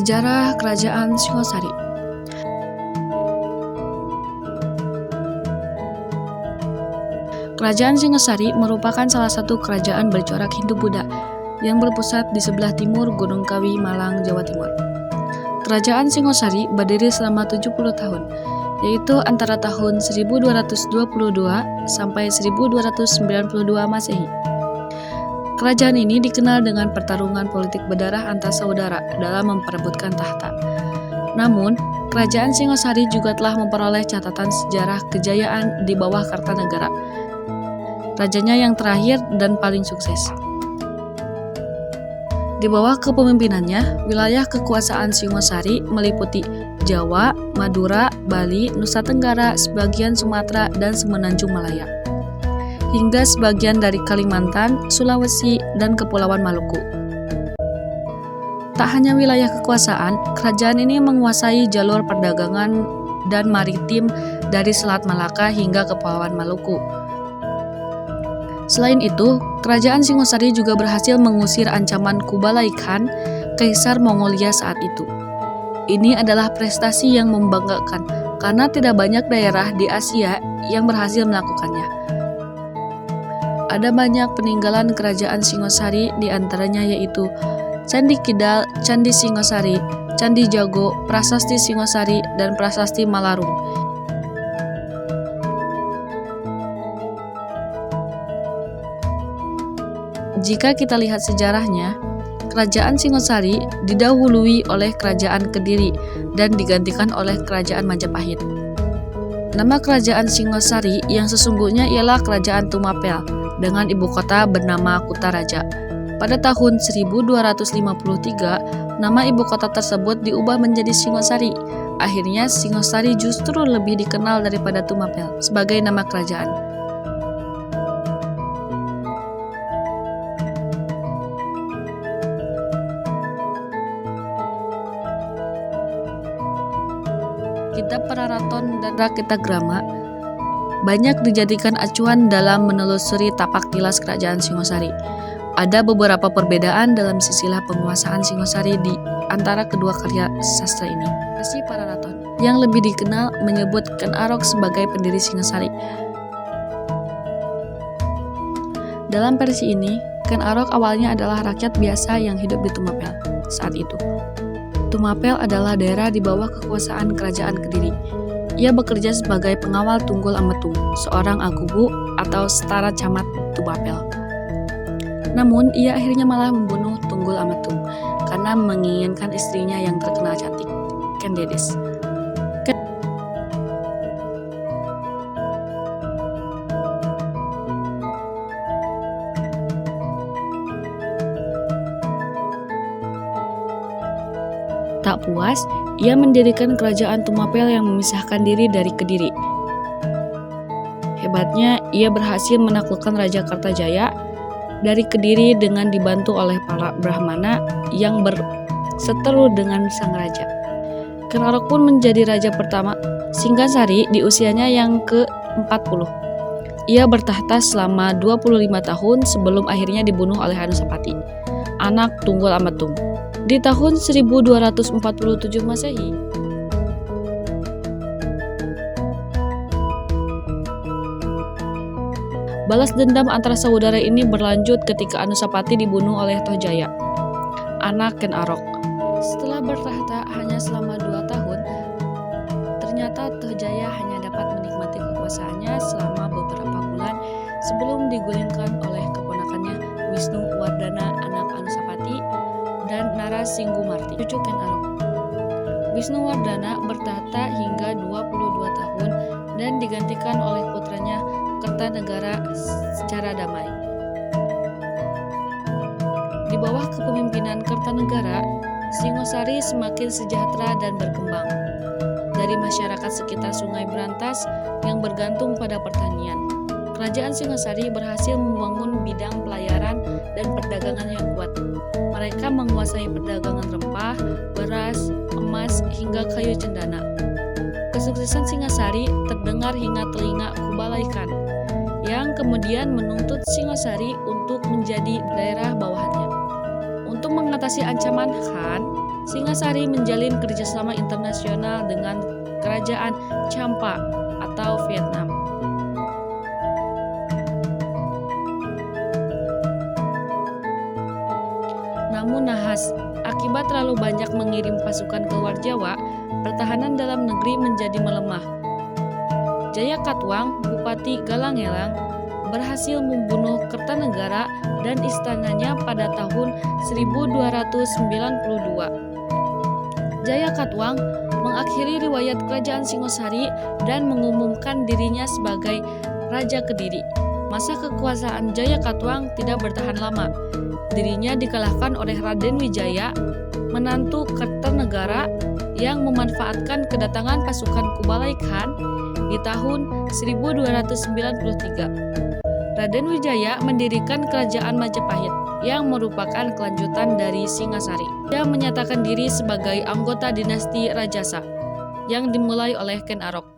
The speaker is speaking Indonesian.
Sejarah Kerajaan Singosari. Kerajaan Singosari merupakan salah satu kerajaan bercorak Hindu-Buddha yang berpusat di sebelah timur Gunung Kawi, Malang, Jawa Timur. Kerajaan Singosari berdiri selama 70 tahun, yaitu antara tahun 1222 sampai 1292 Masehi. Kerajaan ini dikenal dengan pertarungan politik berdarah antar saudara dalam memperebutkan tahta. Namun, Kerajaan Singosari juga telah memperoleh catatan sejarah kejayaan di bawah Kartanegara, rajanya yang terakhir dan paling sukses. Di bawah kepemimpinannya, wilayah kekuasaan Singosari meliputi Jawa, Madura, Bali, Nusa Tenggara, sebagian Sumatera, dan Semenanjung Malaya, hingga sebagian dari Kalimantan, Sulawesi, dan Kepulauan Maluku. Tak hanya wilayah kekuasaan, kerajaan ini menguasai jalur perdagangan dan maritim dari Selat Malaka hingga Kepulauan Maluku. Selain itu, Kerajaan Singosari juga berhasil mengusir ancaman Kublai Khan, Kaisar Mongolia saat itu. Ini adalah prestasi yang membanggakan karena tidak banyak daerah di Asia yang berhasil melakukannya. Ada banyak peninggalan Kerajaan Singosari, di antaranya yaitu Candi Kidal, Candi Singosari, Candi Jago, Prasasti Singosari, dan Prasasti Malarung. Jika kita lihat sejarahnya, Kerajaan Singosari didahului oleh Kerajaan Kediri dan digantikan oleh Kerajaan Majapahit. Nama Kerajaan Singosari yang sesungguhnya ialah Kerajaan Tumapel dengan ibu kota bernama Kutaraja. Pada tahun 1253, nama ibu kota tersebut diubah menjadi Singosari. Akhirnya Singosari justru lebih dikenal daripada Tumapel sebagai nama kerajaan. Kitab Pararaton dan Rakitagrama banyak dijadikan acuan dalam menelusuri tapak tilas Kerajaan Singosari. Ada beberapa perbedaan dalam silsilah penguasaan Singosari di antara kedua karya sastra ini. Versi Pararaton yang lebih dikenal menyebut Ken Arok sebagai pendiri Singosari. Dalam versi ini, Ken Arok awalnya adalah rakyat biasa yang hidup di Tumapel saat itu. Tumapel adalah daerah di bawah kekuasaan Kerajaan Kediri. Ia bekerja sebagai pengawal Tunggul Ametung, seorang agubu atau setara camat Tumapel. Namun, ia akhirnya malah membunuh Tunggul Ametung karena menginginkan istrinya yang terkenal cantik, Ken Dedes. Tak puas, ia mendirikan kerajaan Tumapel yang memisahkan diri dari Kediri. Hebatnya, ia berhasil menaklukkan Raja Kartajaya dari Kediri dengan dibantu oleh para Brahmana yang berseteru dengan sang raja. Ken Arok pun menjadi raja pertama Singgasari di usianya yang ke-40. Ia bertahta selama 25 tahun sebelum akhirnya dibunuh oleh Anusapati, anak Tunggul Ametung, di tahun 1247 Masehi. Balas dendam antara saudara ini berlanjut ketika Anusapati dibunuh oleh Tohjaya, anak Ken Arok. Setelah bertahta hanya selama 2 tahun, ternyata Tohjaya hanya dapat menikmati kekuasaannya selama beberapa bulan sebelum digulingkan oleh keponakannya Wisnu Wardana, anak Anusapati, dan Narasinggumarti, cucu Ken Arok. Wisnu Wardana bertahta hingga 22 tahun dan digantikan oleh putranya Kertanegara secara damai. Di bawah kepemimpinan Kertanegara, Singosari semakin sejahtera dan berkembang. Dari masyarakat sekitar Sungai Berantas yang bergantung pada pertanian, Kerajaan Singosari berhasil membangun bidang pelayaran dan perdagangan yang kuat. Mereka menguasai perdagangan rempah, beras, emas, hingga kayu cendana. Kesuksesan Singosari terdengar hingga telinga Kublai Khan, yang kemudian menuntut Singosari untuk menjadi daerah bawahannya. Untuk mengatasi ancaman Khan, Singasari menjalin kerjasama internasional dengan Kerajaan Champa atau Vietnam. Namun nahas, akibat terlalu banyak mengirim pasukan keluar Jawa, pertahanan dalam negeri menjadi melemah. Jayakatwang, Bupati Galangelang, berhasil membunuh Kertanegara dan istananya pada tahun 1292. Jayakatwang mengakhiri riwayat kerajaan Singosari dan mengumumkan dirinya sebagai Raja Kediri. Masa kekuasaan Jayakatwang tidak bertahan lama. Dirinya dikalahkan oleh Raden Wijaya, menantu Kertanegara, yang memanfaatkan kedatangan pasukan Kublai Khan di tahun 1293. Raden Wijaya mendirikan kerajaan Majapahit yang merupakan kelanjutan dari Singasari. Dia menyatakan diri sebagai anggota dinasti Rajasa yang dimulai oleh Ken Arok.